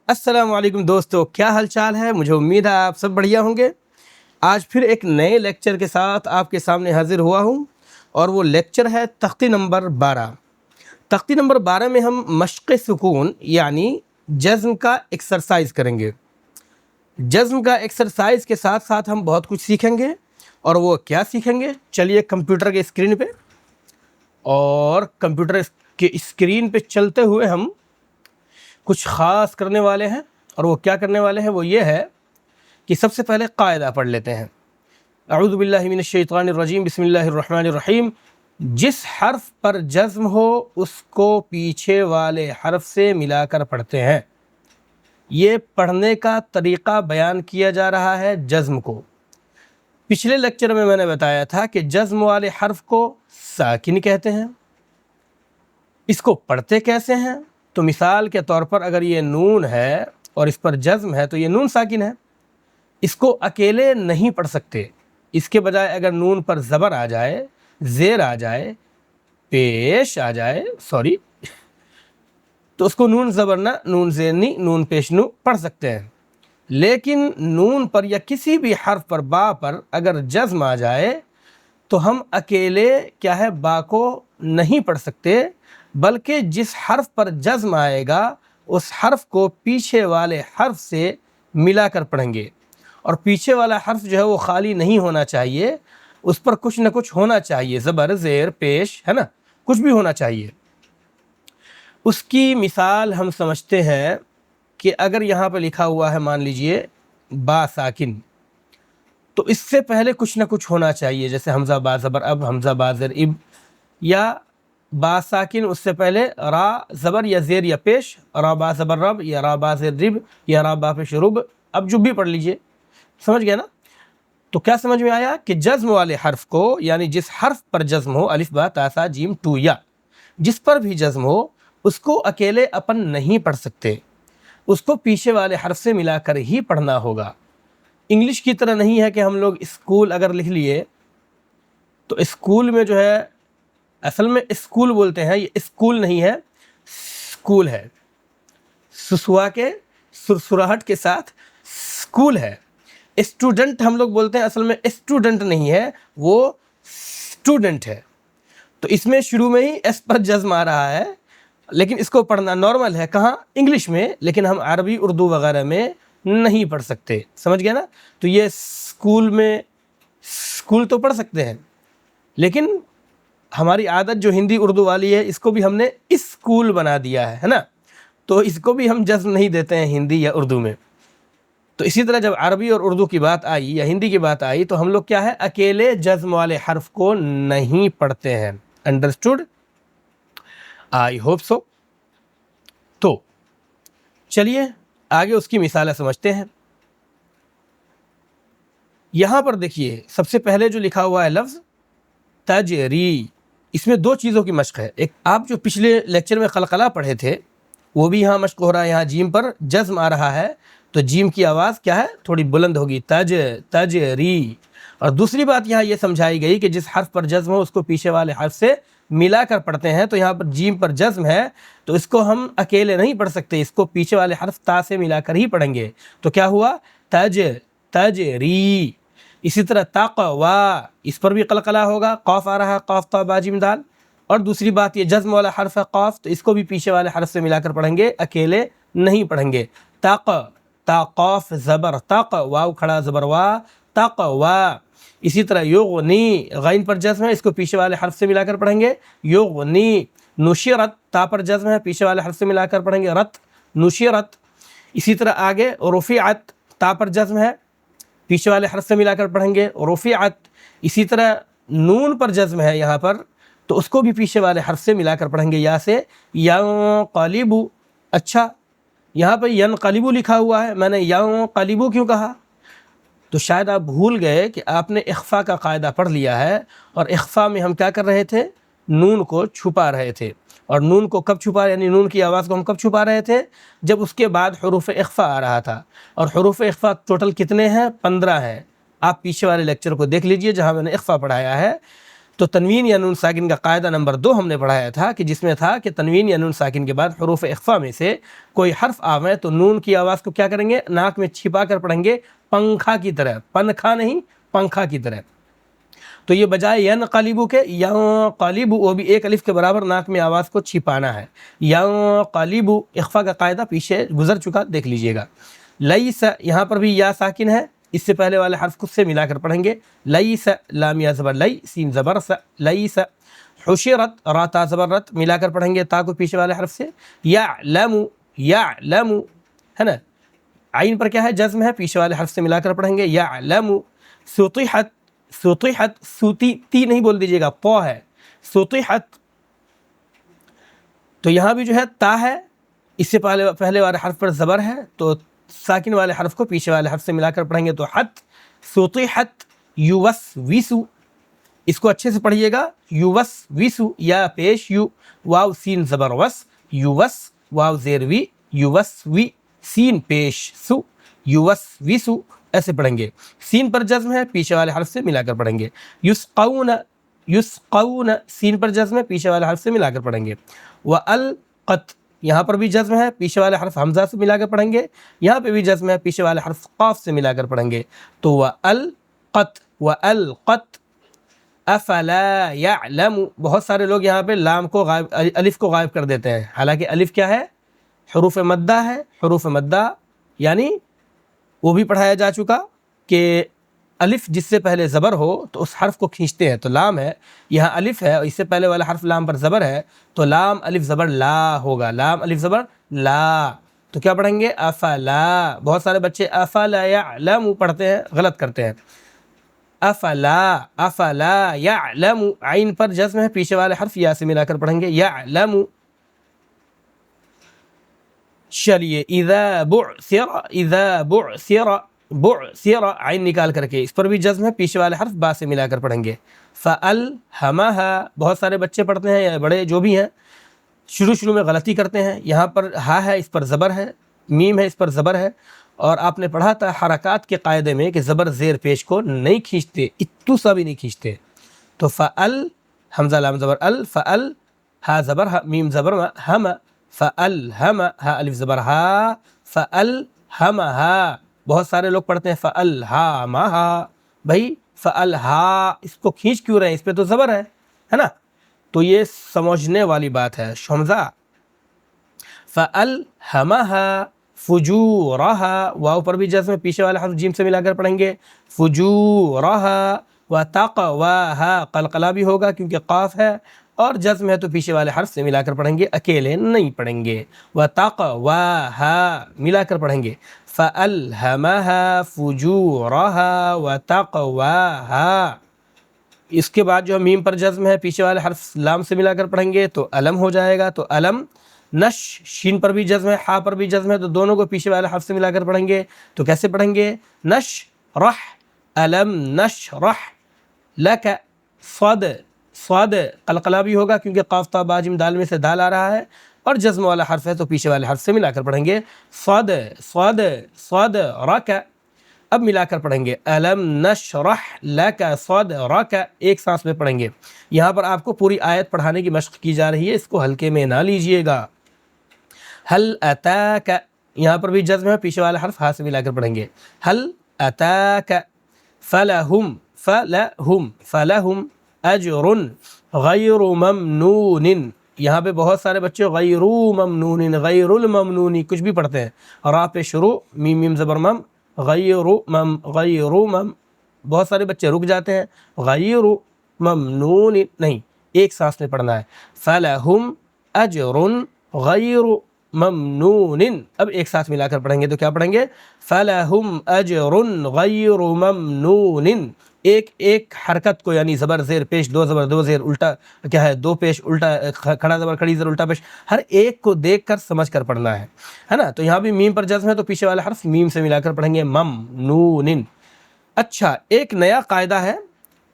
السلام علیکم دوستو، کیا حال چال ہے؟ مجھے امید ہے آپ سب بڑھیا ہوں گے۔ آج پھر ایک نئے لیکچر کے ساتھ آپ کے سامنے حاضر ہوا ہوں، اور وہ لیکچر ہے تختی نمبر 12۔ تختی نمبر 12 میں ہم مشق سکون یعنی جزم کا ایکسرسائز کریں گے۔ جزم کا ایکسرسائز کے ساتھ ساتھ ہم بہت کچھ سیکھیں گے، اور وہ کیا سیکھیں گے؟ چلیے کمپیوٹر کے اسکرین پہ، اور کمپیوٹر کے اسکرین پہ چلتے ہوئے ہم کچھ خاص کرنے والے ہیں۔ اور وہ کیا کرنے والے ہیں؟ وہ یہ ہے کہ سب سے پہلے قاعدہ پڑھ لیتے ہیں۔ اعوذ باللہ من الشیطان الرجیم، بسم اللہ الرحمن الرحیم۔ جس حرف پر جزم ہو اس کو پیچھے والے حرف سے ملا کر پڑھتے ہیں۔ یہ پڑھنے کا طریقہ بیان کیا جا رہا ہے جزم کو۔ پچھلے لیکچر میں نے بتایا تھا کہ جزم والے حرف کو ساکن کہتے ہیں۔ اس کو پڑھتے کیسے ہیں؟ تو مثال کے طور پر اگر یہ نون ہے اور اس پر جزم ہے تو یہ نون ساکن ہے، اس کو اکیلے نہیں پڑھ سکتے۔ اس کے بجائے اگر نون پر زبر آ جائے، زیر آ جائے، پیش آ جائے، تو اس کو نون زبر نہ، نون زیر نی، نون پیش نو پڑھ سکتے ہیں۔ لیکن نون پر یا کسی بھی حرف پر، با پر اگر جزم آ جائے تو ہم اکیلے کیا ہے، با کو نہیں پڑھ سکتے، بلکہ جس حرف پر جزم آئے گا اس حرف کو پیچھے والے حرف سے ملا کر پڑھیں گے۔ اور پیچھے والا حرف جو ہے وہ خالی نہیں ہونا چاہیے، اس پر کچھ نہ کچھ ہونا چاہیے، زبر، زیر، پیش، ہے نا، کچھ بھی ہونا چاہیے۔ اس کی مثال ہم سمجھتے ہیں کہ اگر یہاں پہ لکھا ہوا ہے، مان لیجئے با ساکن، تو اس سے پہلے کچھ نہ کچھ ہونا چاہیے، جیسے حمزہ با زبر اب، حمزہ با زیر اب، یا با ساکن اس سے پہلے را زبر یا زیر یا پیش، را با زبر رب، یا را با زیر رب، یا را با پیش رب، اب جو بھی پڑھ لیجئے، سمجھ گیا نا؟ تو کیا سمجھ میں آیا کہ جزم والے حرف کو، یعنی جس حرف پر جزم ہو، الف با تا سا جیم تو یا، جس پر بھی جزم ہو اس کو اکیلے اپن نہیں پڑھ سکتے، اس کو پیچھے والے حرف سے ملا کر ہی پڑھنا ہوگا۔ انگلش کی طرح نہیں ہے کہ ہم لوگ اسکول اگر لکھ لیے تو اسکول میں جو ہے، اصل میں اسکول بولتے ہیں، یہ اسکول نہیں ہے، اسکول ہے، سسوا کے سرسراہٹ کے ساتھ اسکول ہے۔ اسٹوڈنٹ ہم لوگ بولتے ہیں، اصل میں اسٹوڈنٹ نہیں ہے، وہ اسٹوڈنٹ ہے۔ تو اس میں شروع میں ہی اس پر جزم آ رہا ہے، لیکن اس کو پڑھنا نارمل ہے، کہاں؟ انگلش میں، لیکن ہم عربی، اردو وغیرہ میں نہیں پڑھ سکتے، سمجھ گیا نا؟ تو یہ اسکول میں، اسکول تو پڑھ سکتے ہیں، لیکن ہماری عادت جو ہندی اردو والی ہے، اس کو بھی ہم نے اسکول بنا دیا ہے نا، تو اس کو بھی ہم جزم نہیں دیتے ہیں ہندی یا اردو میں۔ تو اسی طرح جب عربی اور اردو کی بات آئی یا ہندی کی بات آئی تو ہم لوگ کیا ہے، اکیلے جزم والے حرف کو نہیں پڑھتے ہیں۔ انڈرسٹوڈ؟ I hope so. تو چلیے آگے اس کی مثالیں سمجھتے ہیں۔ یہاں پر دیکھیے، سب سے پہلے جو لکھا ہوا ہے لفظ تجری، اس میں دو چیزوں کی مشق ہے۔ ایک آپ جو پچھلے لیکچر میں قلقلہ پڑھے تھے وہ بھی یہاں مشق ہو رہا ہے۔ یہاں جیم پر جزم آ رہا ہے تو جیم کی آواز کیا ہے، تھوڑی بلند ہوگی، تجری۔ اور دوسری بات یہاں یہ سمجھائی گئی کہ جس حرف پر جزم ہو اس کو پیچھے والے حرف سے ملا کر پڑھتے ہیں۔ تو یہاں پر جیم پر جزم ہے تو اس کو ہم اکیلے نہیں پڑھ سکتے، اس کو پیچھے والے حرف تا سے ملا کر ہی پڑھیں گے۔ تو کیا ہوا، تجری۔ اسی طرح تقوا، اس پر بھی قلقلہ ہوگا، قاف آ رہا ہے، قاف تا با جیم دال۔ اور دوسری بات، یہ جزم والا حرف ہے قاف، تو اس کو بھی پیچھے والے حرف سے ملا کر پڑھیں گے، اکیلے نہیں پڑھیں گے۔ تا قاف زبر تق، واو کھڑا زبر وا، تقوا۔ اسی طرح یغنی، غین پر جزم ہے، اس کو پیچھے والے حرف سے ملا کر پڑھیں گے، یغنی۔ نشرت، تا پر جزم ہے، پیچھے والے حرف سے ملا کر پڑھیں گے، رت، نشرت۔ اسی طرح آگے رفعت، تا پر جزم ہے، پیچھے والے حرف سے ملا کر پڑھیں گے، رفعت۔ اسی طرح نون پر جزم ہے یہاں پر، تو اس کو بھی پیچھے والے حرف سے ملا کر پڑھیں گے، یا سے ینقلبو۔ اچھا، یہاں پہ ینقلبو لکھا ہوا ہے، میں نے ینقلبو کیوں کہا؟ تو شاید آپ بھول گئے کہ آپ نے اخفا کا قاعدہ پڑھ لیا ہے، اور اخفا میں ہم کیا کر رہے تھے، نون کو چھپا رہے تھے۔ اور نون کو کب چھپا، یعنی نون کی آواز کو ہم کب چھپا رہے تھے؟ جب اس کے بعد حروف اخفا آ رہا تھا۔ اور حروف اخفا ٹوٹل کتنے ہیں؟ 15 ہیں۔ آپ پیچھے والے لیکچر کو دیکھ لیجئے جہاں میں نے اخفا پڑھایا ہے۔ تو تنوین یا نون ساکن کا قاعدہ نمبر 2 ہم نے پڑھایا تھا کہ جس میں تھا کہ تنوین یا نون ساکن کے بعد حروف اخفا میں سے کوئی حرف آوے تو نون کی آواز کو کیا کریں گے؟ ناک میں چھپا کر پڑھیں گے، پنکھا کی طرح، پنکھا نہیں پنکھا کی طرح۔ تو یہ بجائے ینقلبو کے ینقلبو، وہ بھی ایک الف کے برابر ناک میں آواز کو چھپانا ہے۔ ینقلبو اخفا کا قاعدہ پیچھے گزر چکا، دیکھ لیجئے گا۔ لیس، یہاں پر بھی یا ساکن ہے، اس سے پہلے والے حرف خود سے ملا کر پڑھیں گے، لیس، لام یا زبر لی، سین زبر س، لیس۔ حشرت، را تا زبر رت، ملا کر پڑھیں گے تا کو پیچھے والے حرف سے۔ یعلم، یعلم ہے نا، عین پر کیا ہے؟ جزم ہے، پیچھے والے حرف سے ملا کر پڑھیں گے، یعلم۔ سطحت، سطحت، سوتی، تی نہیں بول دیجیے گا، پو ہے، سطحت۔ تو یہاں بھی جو ہے تا ہے، اس سے پہلے والے حرف پر زبر ہے، تو ساکن والے حرف کو پیچھے والے حرف سے ملا کر پڑھیں گے تو حت، سطحت، یوسوسو، اس کو اچھے سے پڑھیے گا، یوسوسو، یا پیش یو، واو سین زبر وس، یوس، واو زیر وی، یوسوی، سین پیش سو، یوسوسو، ایسے پڑھیں گے۔ سین پر جزم ہے، پیچھے والے حرف سے ملا کر پڑھیں گے۔ یسقون، یسقون، سین پر جزم ہے، پیچھے والے حرف سے ملا کر پڑھیں گے۔ والقت، یہاں پر بھی جزم ہے، پیچھے والے حرف حمزہ سے ملا کر پڑھیں گے، یہاں پہ بھی جزم ہے، پیچھے والے حرف قاف سے ملا کر پڑھیں گے۔ تو والقت، والقت، افلا یعلم، بہت سارے لوگ یہاں پہ لام کو غائب، الف کو غائب کر دیتے ہیں، حالانکہ الف کیا ہے؟ حروف مدہ ہے، حروف مدہ یعنی وہ بھی پڑھایا جا چکا کہ الف جس سے پہلے زبر ہو تو اس حرف کو کھینچتے ہیں، تو لام ہے، یہاں الف ہے اور اس سے پہلے والا حرف لام پر زبر ہے، تو لام الف زبر لا ہوگا، لام الف زبر لا، تو کیا پڑھیں گے؟ افلا۔ بہت سارے بچے افلا یعلم پڑھتے ہیں، غلط کرتے ہیں، افلا، افلا یعلم، عین پر جزم ہے، پیچھے والے حرف یا سے ملا کر پڑھیں گے، یعلم۔ چلیے، اذا بعثر، اذا بعثر، بعثر، عین نکال کر کے، اس پر بھی جزم ہے، پیچھے والے حرف با سے ملا کر پڑھیں گے، فألہمہا، بہت سارے بچے پڑھتے ہیں یا بڑے جو بھی ہیں شروع میں غلطی کرتے ہیں، یہاں پر ہا ہے، اس پر زبر ہے، میم ہے، اس پر زبر ہے، اور آپ نے پڑھا تھا حرکات کے قاعدے میں کہ زبر زیر پیش کو نہیں کھینچتے، اتو سا بھی نہیں کھینچتے، تو فأل، حمزہ لام زبر ال، فأل، ہا زبر ہا، میم زبر ہم، فألہم، ہا الف زبر ہا، فألہمہا، بہت سارے لوگ پڑھتے ہیں فألہمہا، بھائی فألہا، اس کو کھینچ کیوں رہے ہیں؟ اس پہ تو زبر ہے نا، تو یہ سمجھنے والی بات ہے۔ حمزہ، فألہمہا فجورہا، واو پر بھی جزم، پیچھے والا حرف جیم سے ملا کر پڑھیں گے، فجورہا، وتقواہا، قلقلہ بھی ہوگا کیونکہ قاف ہے اور جزم ہے، تو پیچھے والے حرف سے ملا کر پڑھیں گے، اکیلے نہیں پڑھیں گے، وتقواہا ملا کر پڑھیں گے، فألہمہا فجورہا وتقواہا۔ اس کے بعد جو میم پر جزم ہے، پیچھے والے حرف لام سے ملا کر پڑھیں گے تو علم ہو جائے گا، تو علم۔ نش، شین پر بھی جزم ہے، حا پر بھی جزم ہے، تو دونوں کو پیچھے والے حرف سے ملا کر پڑھیں گے تو کیسے پڑھیں گے؟ نش رح، علم نشرح لک، صد، صد قلقلہ بھی ہوگا کیونکہ قاف تا با جیم دال میں سے دال آ رہا ہے اور جزم والا حرف ہے تو پیچھے والے حرف سے ملا کر پڑھیں گے، صد، صد، صد رک۔ اب ملا کر پڑھیں گے، الم نشرح لک صدرک، ایک سانس میں پڑھیں گے۔ یہاں پر آپ کو پوری آیت پڑھانے کی مشق کی جا رہی ہے، اس کو ہلکے میں نہ لیجئے گا۔ ہل اتاک، یہاں پر بھی جزم ہے، پیچھے والا حرف ہا سے ملا کر پڑھیں گے، ہل اتاک، فلہم، فلہم، فلہم اجر غیر ممنون، یہاں پہ بہت سارے بچے غیر ممنون، غیر الممنون کچھ بھی پڑھتے ہیں، را پہ شروع، میم میم زبر مم، غیر مم، غیر مم، بہت سارے بچے رک جاتے ہیں، غیر ممنون نہیں، ایک سانس میں پڑھنا ہے، فلہم اجر غیر ممنون، اب ایک ساتھ ملا کر پڑھیں گے تو کیا پڑھیں گے؟ فلہم اجر غیر ممنون، ایک حرکت کو یعنی زبر زیر پیش، دو زبر دو زیر الٹا کیا ہے، دو پیش الٹا، کھڑا زبر کھڑی زبر الٹا پیش، ہر ایک کو دیکھ کر سمجھ کر پڑھنا ہے نا۔ تو یہاں بھی میم پر جزم ہے تو پیچھے والا حرف میم سے ملا کر پڑھیں گے، ممنون۔ اچھا، ایک نیا قاعدہ ہے،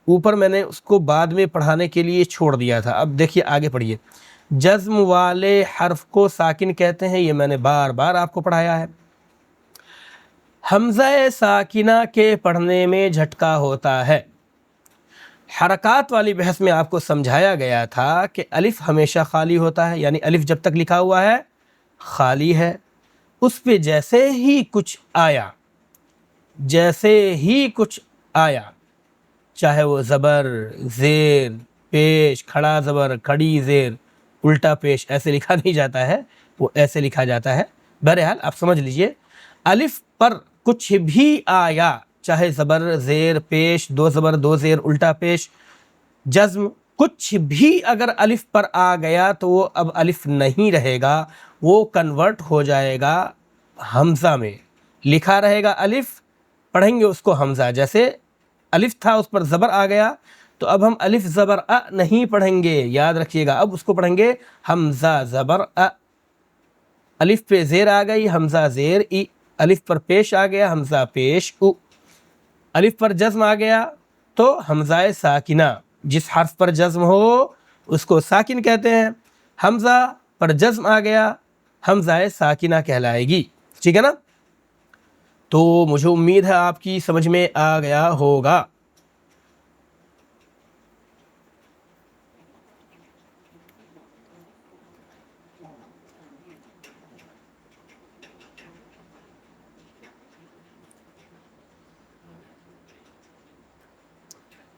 اوپر میں نے اس کو بعد میں پڑھانے کے لیے چھوڑ دیا تھا، اب دیکھیے آگے پڑھیے۔ جزم والے حرف کو ساکن کہتے ہیں، یہ میں نے بار بار آپ کو پڑھایا ہے۔ حمزہ ساکنہ کے پڑھنے میں جھٹکا ہوتا ہے، حرکات والی بحث میں آپ کو سمجھایا گیا تھا کہ الف ہمیشہ خالی ہوتا ہے، یعنی الف جب تک لکھا ہوا ہے خالی ہے، اس پہ جیسے ہی کچھ آیا، چاہے وہ زبر، زیر، پیش، کھڑا زبر، کھڑی زیر، الٹا پیش، ایسے لکھا نہیں جاتا ہے، وہ ایسے لکھا جاتا ہے۔ بہرحال آپ سمجھ لیجئے، الف پر کچھ بھی آیا، چاہے زبر، زیر، پیش، دو زبر، دو زیر، الٹا پیش، جزم، کچھ بھی اگر الف پر آ گیا تو وہ اب الف نہیں رہے گا، وہ کنورٹ ہو جائے گا حمزہ میں۔ لکھا رہے گا الف، پڑھیں گے اس کو حمزہ، جیسے الف تھا اس پر زبر آ گیا تو اب ہم الف زبر ا نہیں پڑھیں گے، یاد رکھیے گا، اب اس کو پڑھیں گے حمزہ زبر ا۔ الف پہ زیر آ گئی، حمزہ زیر ای، الف پر پیش آ گیا، حمزہ پیش او، الف پر جزم آ گیا تو حمزہ ساکنہ، جس حرف پر جزم ہو اس کو ساکن کہتے ہیں، حمزہ پر جزم آ گیا حمزہ ساکنہ کہلائے گی، ٹھیک ہے نا؟ تو مجھے امید ہے آپ کی سمجھ میں آ گیا ہوگا۔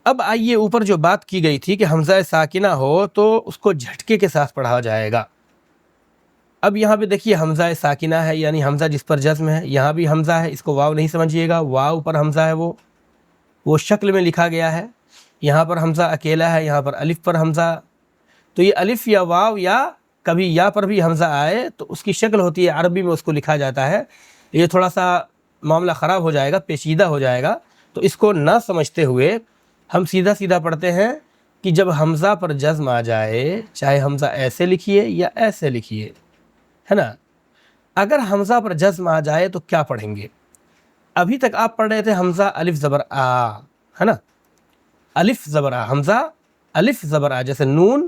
اب آئیے اوپر جو بات کی گئی تھی کہ حمزہ ساکنہ ہو تو اس کو جھٹکے کے ساتھ پڑھا جائے گا۔ اب یہاں پہ دیکھیے حمزہ ساکنہ ہے، یعنی حمزہ جس پر جزم ہے، یہاں بھی حمزہ ہے، اس کو واو نہیں سمجھیے گا، واو پر حمزہ ہے، وہ شکل میں لکھا گیا ہے، یہاں پر حمزہ اکیلا ہے، یہاں پر الف پر حمزہ، تو یہ الف یا واو یا کبھی یا پر بھی حمزہ آئے تو اس کی شکل ہوتی ہے، عربی میں اس کو لکھا جاتا ہے۔ یہ تھوڑا سا معاملہ خراب ہو جائے گا، پیچیدہ ہو جائے گا، تو اس کو نہ سمجھتے ہوئے ہم سیدھا پڑھتے ہیں کہ جب حمزہ پر جزم آ جائے، چاہے حمزہ ایسے لکھیے یا ایسے لکھیے، ہے نا؟ اگر حمزہ پر جزم آ جائے تو کیا پڑھیں گے؟ ابھی تک آپ پڑھ رہے تھے حمزہ الف زبر آ، ہے نا؟ الف زبر آ، حمزہ الف زبر آ، جیسے نون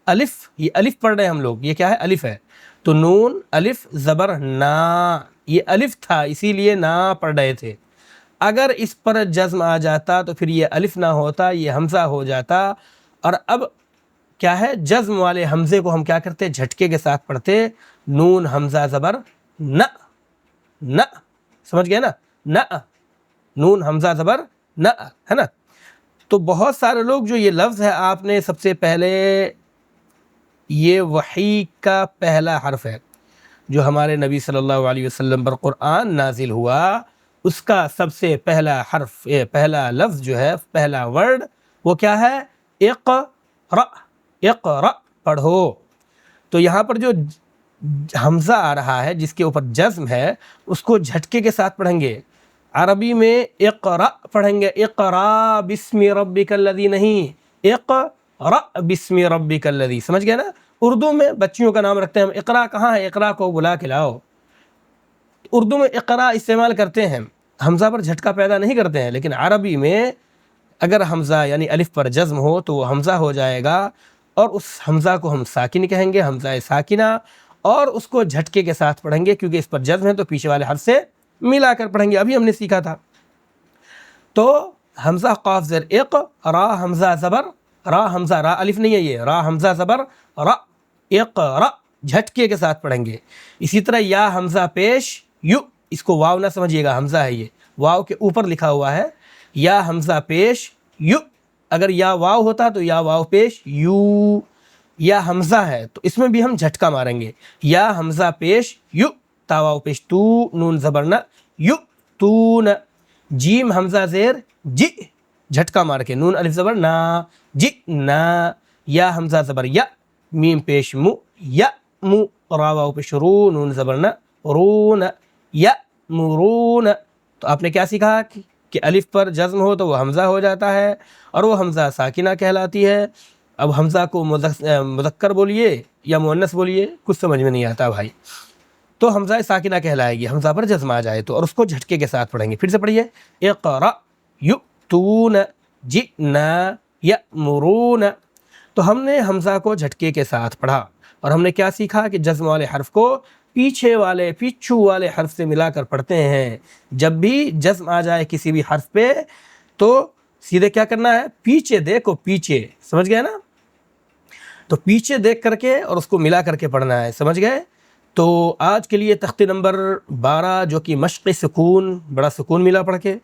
الف، یہ الف پڑھ رہے ہیں ہم لوگ، یہ کیا ہے؟ الف ہے، تو نون الف زبر نا، یہ الف تھا اسی لیے نا پڑھ رہے تھے، اگر اس پر جزم آ جاتا تو پھر یہ الف نہ ہوتا، یہ حمزہ ہو جاتا، اور اب کیا ہے؟ جزم والے حمزے کو ہم کیا کرتے؟ جھٹکے کے ساتھ پڑھتے، نون حمزہ زبر نہ، نہ، سمجھ گئے نا؟ نہ، نون حمزہ زبر نہ، ہے نا؟ تو بہت سارے لوگ جو یہ لفظ ہے، آپ نے سب سے پہلے، یہ وحی کا پہلا حرف ہے جو ہمارے نبی صلی اللہ علیہ وسلم پر قرآن نازل ہوا، اس کا سب سے پہلا حرف، پہلا لفظ جو ہے، پہلا ورڈ، وہ کیا ہے؟ اقرأ، اقرأ، پڑھو۔ تو یہاں پر جو حمزہ آ رہا ہے جس کے اوپر جزم ہے، اس کو جھٹکے کے ساتھ پڑھیں گے۔ عربی میں اقرأ پڑھیں گے، اقرأ بسم ربک الذی نہیں، اقرأ بسم ربک الذی، سمجھ گئے نا؟ اردو میں بچیوں کا نام رکھتے ہیں ہم، اقرا کہاں ہے؟ اقرا کو بلا کے لاؤ، اردو میں اقرا استعمال کرتے ہیں، حمزہ پر جھٹکا پیدا نہیں کرتے ہیں، لیکن عربی میں اگر حمزہ یعنی الف پر جزم ہو تو وہ حمزہ ہو جائے گا، اور اس حمزہ کو ہم ساکن کہیں گے، حمزہ ساکنہ، اور اس کو جھٹکے کے ساتھ پڑھیں گے، کیونکہ اس پر جزم ہے تو پیچھے والے حرف سے ملا کر پڑھیں گے، ابھی ہم نے سیکھا تھا۔ تو حمزہ قاف زیر اق، را حمزہ زبر، را حمزہ، را الف نہیں ہے، یہ را حمزہ زبر را، اقرأ، جھٹکے کے ساتھ پڑھیں گے۔ اسی طرح یا حمزہ پیش یو، اس کو واو نہ سمجھیے گا، حمزہ ہے، یہ واو کے اوپر لکھا ہوا ہے، یا حمزہ پیش یو، اگر یا واو ہوتا تو یا واو پیش یو، یا حمزہ ہے تو اس میں بھی ہم جھٹکا ماریں گے، یا حمزہ پیش یو، تا واو پیش تو، نون زبر نہ، یو تو نہ، جیم حمزہ زیر جی، جھٹکا مار کے، نون الف زبر نا، جی نا، یا حمزہ زبر یا، میم پیش مو، یا مو، را واو پیش رو، نون زبر نہ، رون، یا مرون۔ تو آپ نے کیا سیکھا کہ الف پر جزم ہو تو وہ حمزہ ہو جاتا ہے، اور وہ حمزہ ساکنہ کہلاتی ہے۔ اب حمزہ کو مذکر بولیے یا مؤنث بولیے، کچھ سمجھ میں نہیں آتا بھائی، تو حمزہ ساکنہ کہلائے گی، حمزہ پر جزم آ جائے تو، اور اس کو جھٹکے کے ساتھ پڑھیں گے۔ پھر سے پڑھیے، اقرأ یؤتون جئنا یأمرون۔ تو ہم نے حمزہ کو جھٹکے کے ساتھ پڑھا، اور ہم نے کیا سیکھا کہ جزم والے حرف کو پیچھو والے حرف سے ملا کر پڑھتے ہیں۔ جب بھی جزم آ جائے کسی بھی حرف پہ تو سیدھے کیا کرنا ہے؟ پیچھے دیکھو، پیچھے، سمجھ گئے نا؟ تو پیچھے دیکھ کر کے اور اس کو ملا کر کے پڑھنا ہے، سمجھ گئے؟ تو آج کے لیے تختی نمبر 12 جو کہ مشق سکون، بڑا سکون ملا پڑھ کے،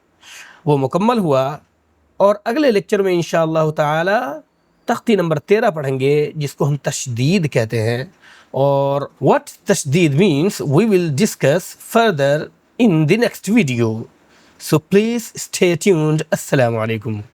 وہ مکمل ہوا، اور اگلے لیکچر میں انشاءاللہ تعالی تختی نمبر 13 پڑھیں گے جس کو ہم تشدید کہتے ہیں، اور what تشدید means we will discuss further in the next video. So please stay tuned. السلام علیکم.